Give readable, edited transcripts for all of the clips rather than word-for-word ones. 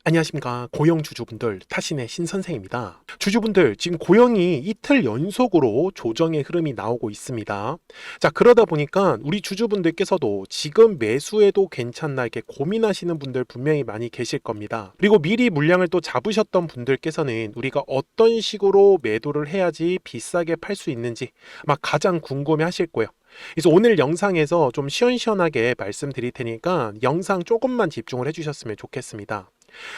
안녕하십니까. 고영 주주분들, 타신의 신선생입니다. 주주분들, 지금 고영이 이틀 연속으로 조정의 흐름이 나오고 있습니다. 자, 그러다 보니까 우리 주주분들께서도 지금 매수해도 괜찮나 이렇게 고민하시는 분들 분명히 많이 계실 겁니다. 그리고 미리 물량을 또 잡으셨던 분들께서는 우리가 어떤 식으로 매도를 해야지 비싸게 팔 수 있는지 아마 가장 궁금해 하실 거예요. 그래서 오늘 영상에서 좀 시원시원하게 말씀드릴 테니까 영상 조금만 집중을 해주셨으면 좋겠습니다.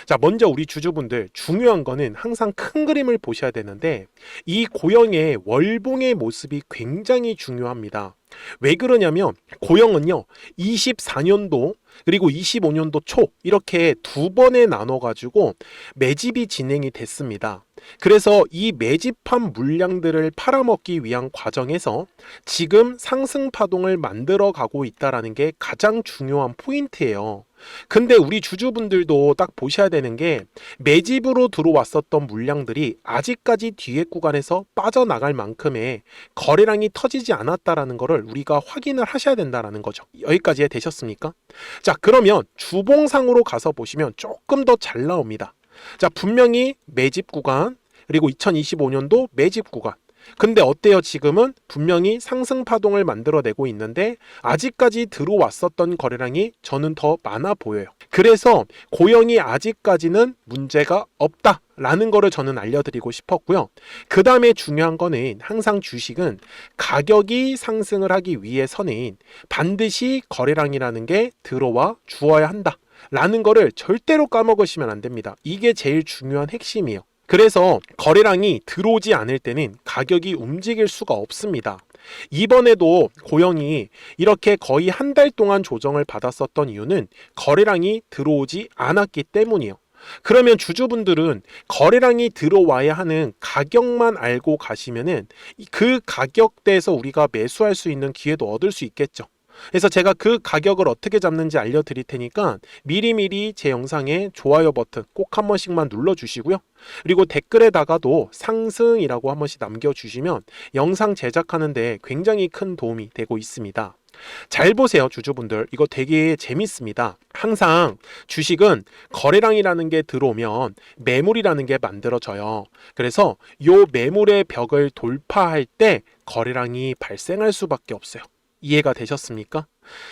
자, 먼저 우리 주주분들 중요한 거는 항상 큰 그림을 보셔야 되는데 이 고영의 월봉의 모습이 굉장히 중요합니다. 왜 그러냐면 고영은요 24년도 그리고 25년도 초 이렇게 두 번에 나눠 가지고 매집이 진행이 됐습니다. 그래서 이 매집한 물량들을 팔아먹기 위한 과정에서 지금 상승 파동을 만들어 가고 있다라는 게 가장 중요한 포인트예요. 근데 우리 주주분들도 딱 보셔야 되는 게 매집으로 들어왔었던 물량들이 아직까지 뒤에 구간에서 빠져나갈 만큼의 거래량이 터지지 않았다라는 거를 우리가 확인을 하셔야 된다라는 거죠. 여기까지 되셨습니까? 자, 그러면 주봉상으로 가서 보시면 조금 더 잘 나옵니다. 자, 분명히 매집 구간 그리고 2025년도 매집 구간. 근데 어때요? 지금은 분명히 상승 파동을 만들어내고 있는데 아직까지 들어왔었던 거래량이 저는 더 많아 보여요. 그래서 고영이 아직까지는 문제가 없다라는 거를 저는 알려드리고 싶었고요. 그 다음에 중요한 거는 항상 주식은 가격이 상승을 하기 위해서는 반드시 거래량이라는 게 들어와 주어야 한다 라는 거를 절대로 까먹으시면 안 됩니다. 이게 제일 중요한 핵심이에요. 그래서 거래량이 들어오지 않을 때는 가격이 움직일 수가 없습니다. 이번에도 고영이 이렇게 거의 한 달 동안 조정을 받았었던 이유는 거래량이 들어오지 않았기 때문이에요. 그러면 주주분들은 거래량이 들어와야 하는 가격만 알고 가시면은 그 가격대에서 우리가 매수할 수 있는 기회도 얻을 수 있겠죠. 그래서 제가 그 가격을 어떻게 잡는지 알려드릴 테니까 미리미리 제 영상에 좋아요 버튼 꼭 한 번씩만 눌러주시고요. 그리고 댓글에다가도 상승이라고 한 번씩 남겨주시면 영상 제작하는데 굉장히 큰 도움이 되고 있습니다. 잘 보세요, 주주분들. 이거 되게 재밌습니다. 항상 주식은 거래량이라는 게 들어오면 매물이라는 게 만들어져요. 그래서 이 매물의 벽을 돌파할 때 거래량이 발생할 수밖에 없어요. 이해가 되셨습니까?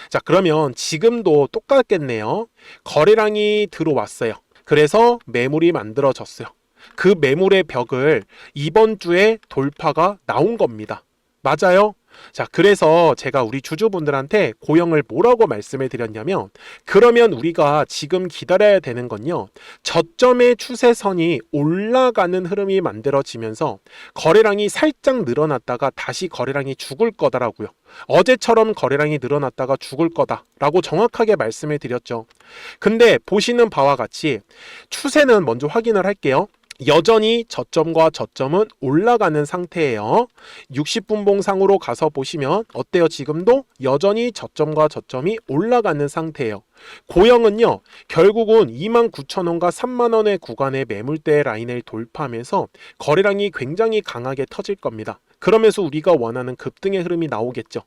자, 그러면 지금도 똑같겠네요. 거래량이 들어왔어요. 그래서 매물이 만들어졌어요. 그 매물의 벽을 이번 주에 돌파가 나온 겁니다. 맞아요? 자, 그래서 제가 우리 주주분들한테 고영을 뭐라고 말씀을 드렸냐면 그러면 우리가 지금 기다려야 되는 건요. 저점의 추세선이 올라가는 흐름이 만들어지면서 거래량이 살짝 늘어났다가 다시 거래량이 죽을 거다라고요. 어제처럼 거래량이 늘어났다가 죽을 거다라고 정확하게 말씀을 드렸죠. 근데 보시는 바와 같이 추세는 먼저 확인을 할게요. 여전히 저점과 저점은 올라가는 상태예요. 60분봉상으로 가서 보시면 어때요? 지금도 여전히 저점과 저점이 올라가는 상태예요. 고영은요, 결국은 29,000원과 3만원의 구간의 매물대 라인을 돌파하면서 거래량이 굉장히 강하게 터질 겁니다. 그러면서 우리가 원하는 급등의 흐름이 나오겠죠.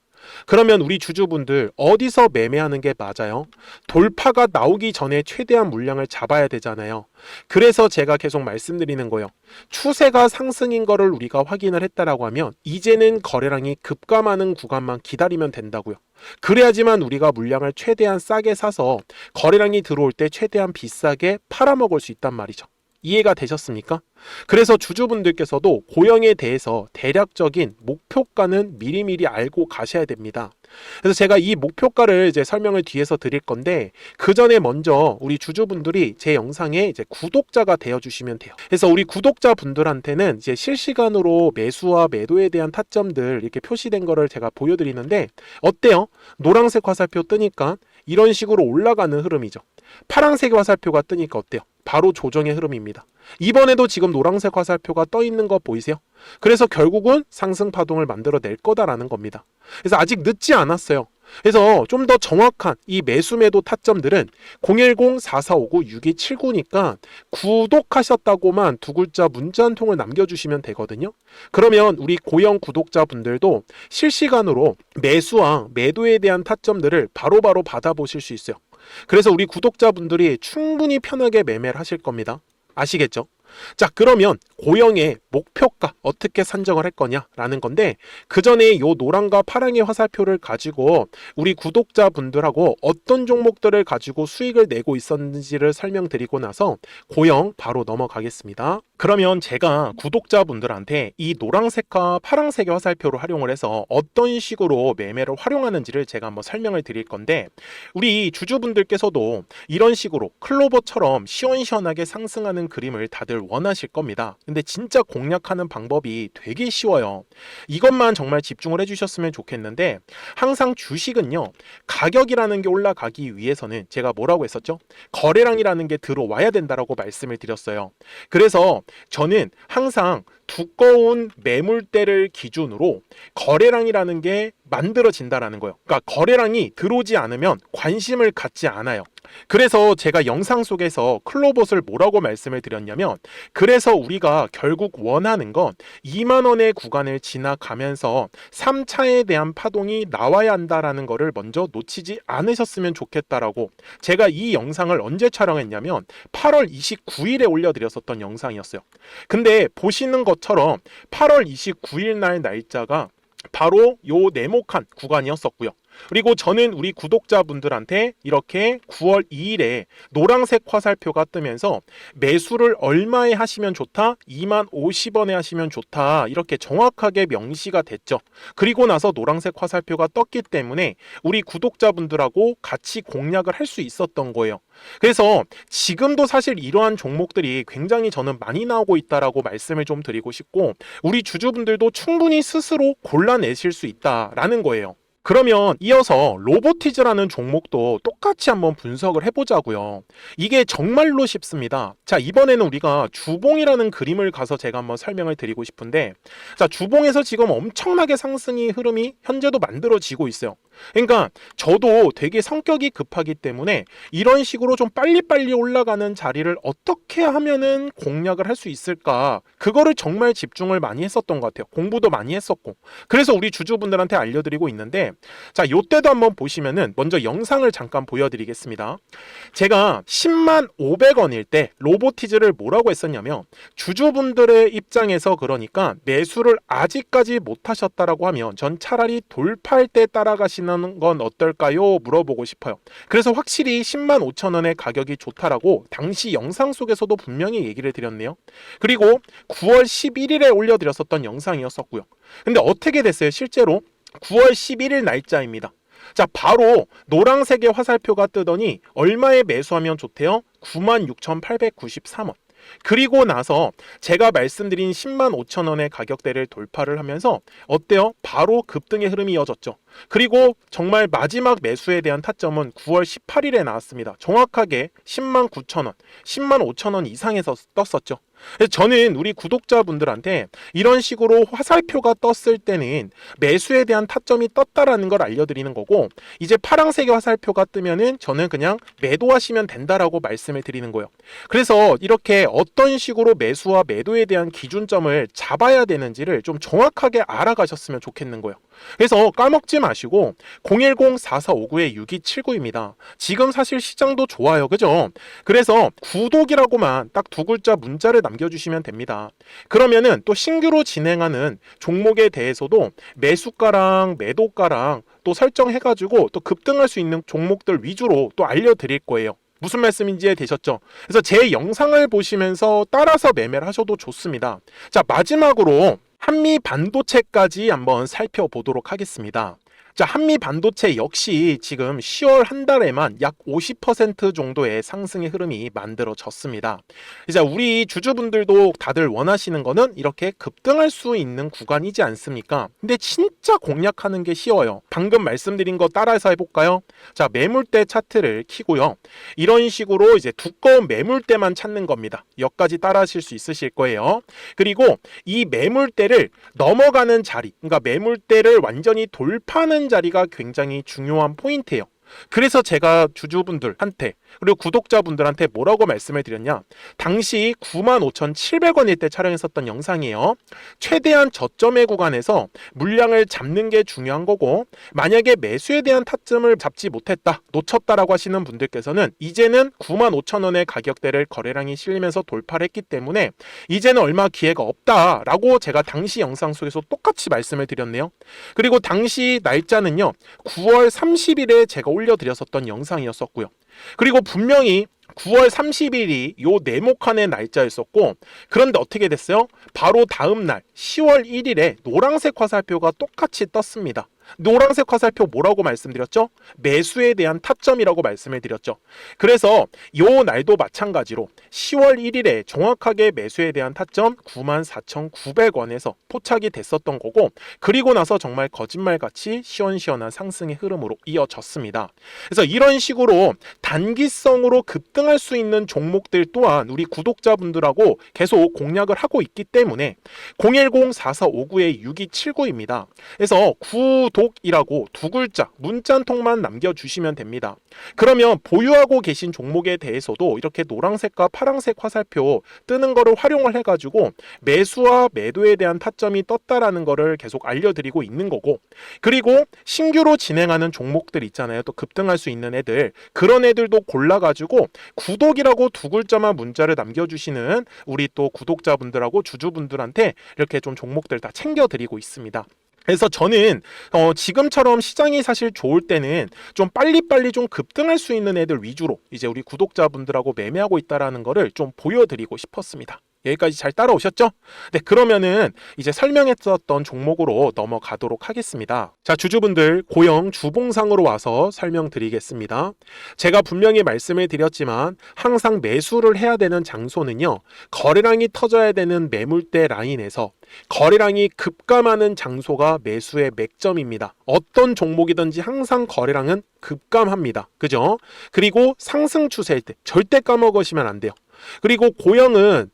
그러면 우리 주주분들 어디서 매매하는 게 맞아요? 돌파가 나오기 전에 최대한 물량을 잡아야 되잖아요. 그래서 제가 계속 말씀드리는 거예요. 추세가 상승인 거를 우리가 확인을 했다라고 하면 이제는 거래량이 급감하는 구간만 기다리면 된다고요. 그래야지만 우리가 물량을 최대한 싸게 사서 거래량이 들어올 때 최대한 비싸게 팔아먹을 수 있단 말이죠. 이해가 되셨습니까? 그래서 주주분들께서도 고영에 대해서 대략적인 목표가는 미리미리 알고 가셔야 됩니다. 그래서 제가 이 목표가를 이제 설명을 뒤에서 드릴 건데 그 전에 먼저 우리 주주분들이 제 영상에 이제 구독자가 되어 주시면 돼요. 그래서 우리 구독자분들한테는 이제 실시간으로 매수와 매도에 대한 타점들 이렇게 표시된 거를 제가 보여드리는데 어때요? 노란색 화살표 뜨니까 이런 식으로 올라가는 흐름이죠. 파란색 화살표가 뜨니까 어때요? 바로 조정의 흐름입니다. 이번에도 지금 노란색 화살표가 떠 있는 거 보이세요? 그래서 결국은 상승 파동을 만들어낼 거다라는 겁니다. 그래서 아직 늦지 않았어요. 그래서 좀 더 정확한 이 매수 매도 타점들은 010-4459-6279니까 구독하셨다고만 두 글자 문자 한 통을 남겨주시면 되거든요. 그러면 우리 고영 구독자분들도 실시간으로 매수와 매도에 대한 타점들을 바로바로 받아보실 수 있어요. 그래서 우리 구독자분들이 충분히 편하게 매매를 하실 겁니다. 아시겠죠? 자, 그러면 고영의 목표가 어떻게 산정을 할 거냐라는 건데, 그 전에 요 노랑과 파랑의 화살표를 가지고 우리 구독자분들하고 어떤 종목들을 가지고 수익을 내고 있었는지를 설명드리고 나서 고영 바로 넘어가겠습니다. 그러면 제가 구독자분들한테 이 노란색과 파란색의 화살표를 활용을 해서 어떤 식으로 매매를 활용하는지를 제가 한번 설명을 드릴 건데, 우리 주주분들께서도 이런 식으로 클로버처럼 시원시원하게 상승하는 그림을 다들 원하실 겁니다. 근데 진짜 공략하는 방법이 되게 쉬워요. 이것만 정말 집중을 해주셨으면 좋겠는데, 항상 주식은요, 가격이라는 게 올라가기 위해서는 제가 뭐라고 했었죠? 거래량이라는 게 들어와야 된다라고 말씀을 드렸어요. 그래서 저는 항상 두꺼운 매물대를 기준으로 거래량이라는 게 만들어진다라는 거예요. 그러니까 거래량이 들어오지 않으면 관심을 갖지 않아요. 그래서 제가 영상 속에서 클로봇을 뭐라고 말씀을 드렸냐면, 그래서 우리가 결국 원하는 건 2만 원의 구간을 지나가면서 3차에 대한 파동이 나와야 한다라는 거를 먼저 놓치지 않으셨으면 좋겠다라고, 제가 이 영상을 언제 촬영했냐면 8월 29일에 올려드렸었던 영상이었어요. 근데 보시는 것처럼 8월 29일 날 날짜가 바로 요 네모칸 구간이었었고요. 그리고 저는 우리 구독자분들한테 이렇게 9월 2일에 노란색 화살표가 뜨면서 매수를 얼마에 하시면 좋다? 2만 50원에 하시면 좋다. 이렇게 정확하게 명시가 됐죠. 그리고 나서 노란색 화살표가 떴기 때문에 우리 구독자분들하고 같이 공략을 할 수 있었던 거예요. 그래서 지금도 사실 이러한 종목들이 굉장히 저는 많이 나오고 있다라고 말씀을 좀 드리고 싶고, 우리 주주분들도 충분히 스스로 골라내실 수 있다라는 거예요. 그러면 이어서 로보티즈라는 종목도 똑같이 한번 분석을 해보자고요. 이게 정말로 쉽습니다. 자, 이번에는 우리가 주봉이라는 그림을 가서 제가 한번 설명을 드리고 싶은데, 자, 주봉에서 지금 엄청나게 상승의 흐름이 현재도 만들어지고 있어요. 그러니까 저도 되게 성격이 급하기 때문에 이런 식으로 좀 빨리빨리 올라가는 자리를 어떻게 하면은 공략을 할 수 있을까, 그거를 정말 집중을 많이 했었던 것 같아요. 공부도 많이 했었고. 그래서 우리 주주분들한테 알려드리고 있는데, 자, 요때도 한번 보시면은 먼저 영상을 잠깐 보여드리겠습니다. 제가 10만 500원일 때 로보티즈를 뭐라고 했었냐면, 주주분들의 입장에서 그러니까 매수를 아직까지 못 하셨다라고 하면 전 차라리 돌파할 때 따라가시는 건 어떨까요? 물어보고 싶어요. 그래서 확실히 10만 5천 원의 가격이 좋다라고 당시 영상 속에서도 분명히 얘기를 드렸네요. 그리고 9월 11일에 올려드렸었던 영상이었었고요. 근데 어떻게 됐어요? 실제로 9월 11일 날짜입니다. 자, 바로 노란색의 화살표가 뜨더니 얼마에 매수하면 좋대요? 96,893원. 그리고 나서 제가 말씀드린 10만 5천 원의 가격대를 돌파를 하면서 어때요? 바로 급등의 흐름이 이어졌죠. 그리고 정말 마지막 매수에 대한 타점은 9월 18일에 나왔습니다. 정확하게 10만 9천 원, 10만 5천 원 이상에서 떴었죠. 저는 우리 구독자분들한테 이런 식으로 화살표가 떴을 때는 매수에 대한 타점이 떴다라는 걸 알려드리는 거고, 이제 파란색의 화살표가 뜨면은 저는 그냥 매도하시면 된다라고 말씀을 드리는 거예요. 그래서 이렇게 어떤 식으로 매수와 매도에 대한 기준점을 잡아야 되는지를 좀 정확하게 알아가셨으면 좋겠는 거예요. 그래서 까먹지 마시고 010-4459-6279입니다. 지금 사실 시장도 좋아요, 그죠? 그래서 구독이라고만 딱 두 글자 문자를 남겨주시면 됩니다. 그러면은 또 신규로 진행하는 종목에 대해서도 매수가랑 매도가랑 또 설정해가지고 또 급등할 수 있는 종목들 위주로 또 알려드릴 거예요. 무슨 말씀인지 되셨죠? 그래서 제 영상을 보시면서 따라서 매매를 하셔도 좋습니다. 자, 마지막으로 한미 반도체까지 한번 살펴보도록 하겠습니다. 자, 한미 반도체 역시 지금 10월 한 달에만 약 50% 정도의 상승의 흐름이 만들어졌습니다. 이제 우리 주주분들도 다들 원하시는 거는 이렇게 급등할 수 있는 구간이지 않습니까? 근데 진짜 공략하는 게 쉬워요. 방금 말씀드린 거 따라서 해볼까요? 자, 매물대 차트를 키고요. 이런 식으로 이제 두꺼운 매물대만 찾는 겁니다. 여기까지 따라 하실 수 있으실 거예요. 그리고 이 매물대를 넘어가는 자리, 그러니까 매물대를 완전히 돌파하는 자리가 굉장히 중요한 포인트예요. 그래서 제가 주주분들한테 그리고 구독자분들한테 뭐라고 말씀을 드렸냐, 당시 95,700원일 때 촬영했었던 영상이에요. 최대한 저점의 구간에서 물량을 잡는 게 중요한 거고, 만약에 매수에 대한 타점을 잡지 못했다, 놓쳤다라고 하시는 분들께서는 이제는 95,000원의 가격대를 거래량이 실리면서 돌파를 했기 때문에 이제는 얼마 기회가 없다라고 제가 당시 영상 속에서 똑같이 말씀을 드렸네요. 그리고 당시 날짜는요, 9월 30일에 제가 올려드렸었던 영상이었었고요. 그리고 분명히 9월 30일이 요 네모칸의 날짜였었고, 그런데 어떻게 됐어요? 바로 다음 날 10월 1일에 노란색 화살표가 똑같이 떴습니다. 노란색 화살표 뭐라고 말씀드렸죠? 매수에 대한 타점이라고 말씀을 드렸죠. 그래서 요 날도 마찬가지로 10월 1일에 정확하게 매수에 대한 타점 94,900원에서 포착이 됐었던 거고, 그리고 나서 정말 거짓말같이 시원시원한 상승의 흐름으로 이어졌습니다. 그래서 이런 식으로 단기성으로 급등할 수 있는 종목들 또한 우리 구독자분들하고 계속 공략을 하고 있기 때문에 010-4459-6279입니다. 그래서 구독이라고 두 글자 문자 한 통만 남겨주시면 됩니다. 그러면 보유하고 계신 종목에 대해서도 이렇게 노란색과 파란색 화살표 뜨는 거를 활용을 해가지고 매수와 매도에 대한 타점이 떴다라는 거를 계속 알려드리고 있는 거고, 그리고 신규로 진행하는 종목들 있잖아요. 또 급등할 수 있는 애들, 그런 애들도 골라가지고 구독이라고 두 글자만 문자를 남겨주시는 우리 또 구독자분들하고 주주분들한테 이렇게 좀 종목들 다 챙겨드리고 있습니다. 그래서 저는 지금처럼 시장이 사실 좋을 때는 좀 빨리빨리 좀 급등할 수 있는 애들 위주로 이제 우리 구독자분들하고 매매하고 있다라는 거를 좀 보여드리고 싶었습니다. 여기까지 잘 따라오셨죠? 네, 그러면은 이제 설명했었던 종목으로 넘어가도록 하겠습니다. 자, 주주분들, 고영 주봉상으로 와서 설명드리겠습니다. 제가 분명히 말씀을 드렸지만 항상 매수를 해야 되는 장소는요, 거래량이 터져야 되는 매물대 라인에서 거래량이 급감하는 장소가 매수의 맥점입니다. 어떤 종목이든지 항상 거래량은 급감합니다. 그죠? 그리고 상승 추세일 때 절대 까먹으시면 안 돼요. 그리고 고영은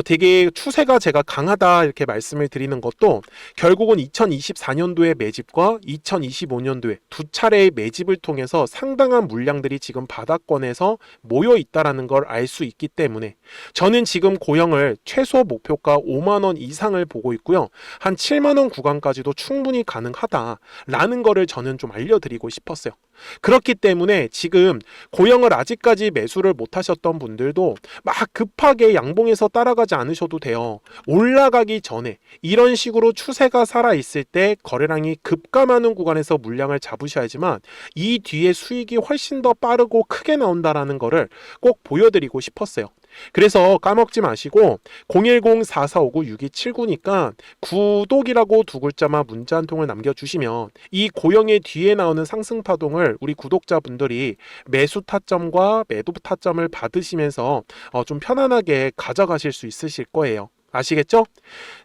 되게 추세가 제가 강하다 이렇게 말씀을 드리는 것도 결국은 2024년도의 매집과 2025년도에 두 차례의 매집을 통해서 상당한 물량들이 지금 바닥권에서 모여 있다라는 걸 알 수 있기 때문에 저는 지금 고영을 최소 목표가 5만 원 이상을 보고 있고요. 한 7만 원 구간까지도 충분히 가능하다라는 거를 저는 좀 알려드리고 싶었어요. 그렇기 때문에 지금 고영을 아직까지 매수를 못 하셨던 분들도 막 급하게 양봉에서 따라가지 않으셔도 돼요. 올라가기 전에 이런 식으로 추세가 살아있을 때 거래량이 급감하는 구간에서 물량을 잡으셔야지만 이 뒤에 수익이 훨씬 더 빠르고 크게 나온다라는 거를 꼭 보여드리고 싶었어요. 그래서 까먹지 마시고 010-4459-6279니까 구독이라고 두 글자만 문자 한 통을 남겨주시면 이 고영의 뒤에 나오는 상승 파동을 우리 구독자분들이 매수 타점과 매도 타점을 받으시면서 좀 편안하게 가져가실 수 있으실 거예요. 아시겠죠?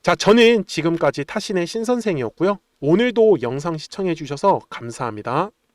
자, 저는 지금까지 타신의 신선생이었고요. 오늘도 영상 시청해 주셔서 감사합니다.